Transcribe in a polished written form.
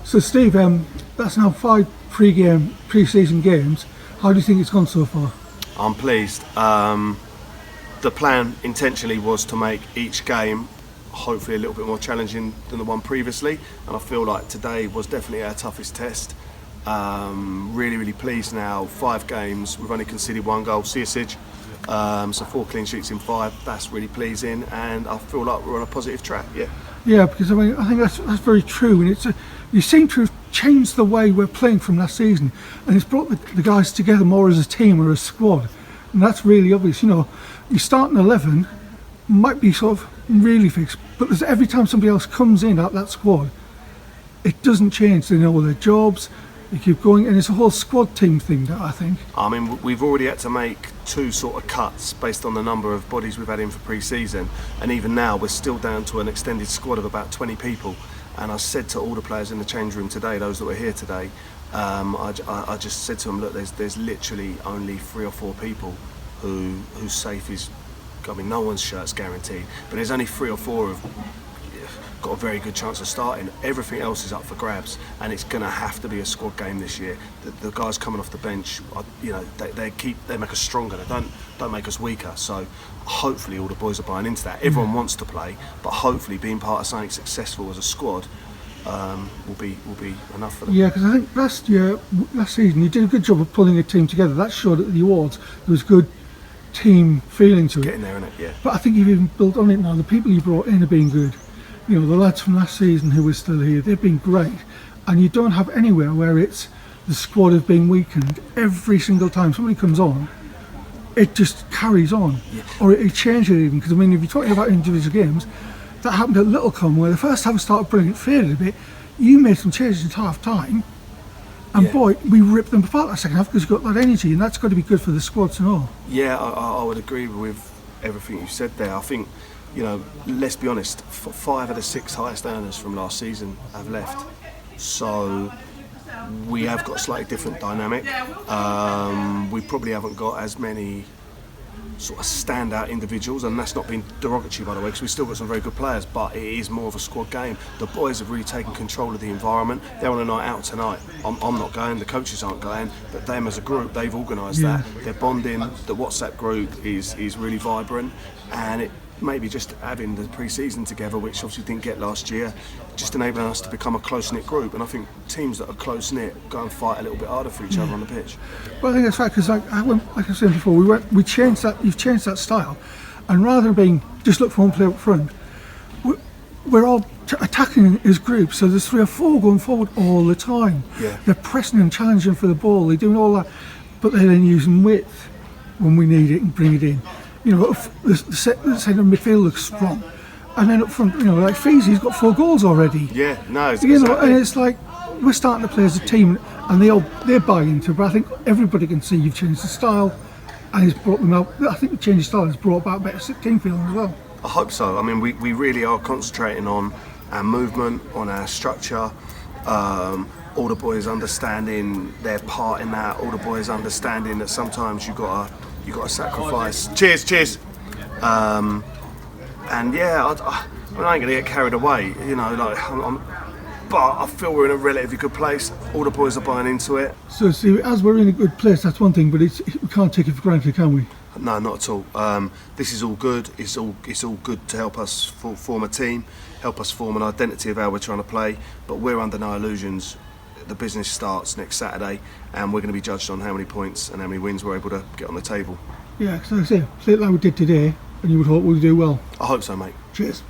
So Steve, that's now 5 pre-season games. How do you think it's gone so far? I'm pleased. The plan intentionally was to make each game hopefully a little bit more challenging than the one previously, and I feel like today was definitely our toughest test. Really pleased now. 5 games, we've only conceded 1 goal, Searage. So 4 clean sheets in 5. That's really pleasing, and I feel like we're on a positive track. Yeah, because I think that's very true, and you seem to have changed the way we're playing from last season, and it's brought the guys together more as a team or a squad, and that's really obvious. Your starting 11 might be sort of really fixed, but every time somebody else comes in at that squad, it doesn't change. They know their jobs. They keep going, and it's a whole squad team thing that I think. I mean, we've already had to make 2 sort of cuts based on the number of bodies we've had in for pre-season, and even now we're still down to an extended squad of about 20 people. And I said to all the players in the change room today, those that were here today, I just said to them, look, there's literally only 3 or 4 people whose safe is, I mean, no one's shirt's guaranteed, but there's only 3 or 4 who've got a very good chance of starting. Everything else is up for grabs, and it's going to have to be a squad game this year. The guys coming off the bench, they make us stronger. They don't make us weaker. So hopefully all the boys are buying into that. Everyone wants to play, but hopefully being part of something successful as a squad will be enough for them. Yeah, because I think last season you did a good job of pulling a team together. That showed at the awards there was good team feeling to it. Getting there, innit? Yeah. But I think you've even built on it now. The people you brought in are being good. The lads from last season who are still here, they've been great, and you don't have anywhere where it's the squad have been weakened. Every single time somebody comes on, it just carries on, or it changes even. Because I mean, if you're talking about individual games, that happened at Littlecombe where the first half started brilliant, faded a bit. You made some changes at half time, and boy, we ripped them apart that second half because you've got that energy, and that's got to be good for the squad to know. Yeah, I would agree with everything you said there. I think, let's be honest, 5 of the 6 highest earners from last season have left. So we have got a slightly different dynamic. We probably haven't got as many sort of standout individuals, and that's not been derogatory, by the way, because we've still got some very good players, but it is more of a squad game. The boys have really taken control of the environment. They're on a night out tonight. I'm not going, the coaches aren't going, but them as a group, they've organised that. They're bonding. The WhatsApp group is really vibrant, and it maybe just having the pre-season together, which obviously didn't get last year, just enabling us to become a close-knit group. And I think teams that are close-knit go and fight a little bit harder for each other on the pitch. Well, I think that's right, because like I said before, we changed that. You've changed that style, and rather than being just look for one player up front, we're all attacking as groups. So there's 3 or 4 going forward all the time. Yeah. They're pressing and challenging for the ball. They're doing all that, but they're then using width when we need it and bring it in. The centre midfield looks strong, and then up front, like Feezy's got 4 goals already. Yeah, no, exactly. And it's like we're starting to play as a team, and they buy into it. But I think everybody can see you've changed the style, and it's brought them out. I think the change of style has brought about better team feeling as well. I hope so. I mean, we really are concentrating on our movement, on our structure. All the boys understanding their part in that. All the boys understanding that sometimes you got to sacrifice. Cheers. And yeah, I ain't gonna get carried away. But I feel we're in a relatively good place. All the boys are buying into it. So, see, as we're in a good place, that's one thing, but we can't take it for granted, can we? No, not at all. This is all good. It's all good to help us form a team, help us form an identity of how we're trying to play. But we're under no illusions. The business starts next Saturday, and we're going to be judged on how many points and how many wins we're able to get on the table. Yeah, so I say, play it like we did today, and you would hope we'll do well. I hope so, mate. Cheers.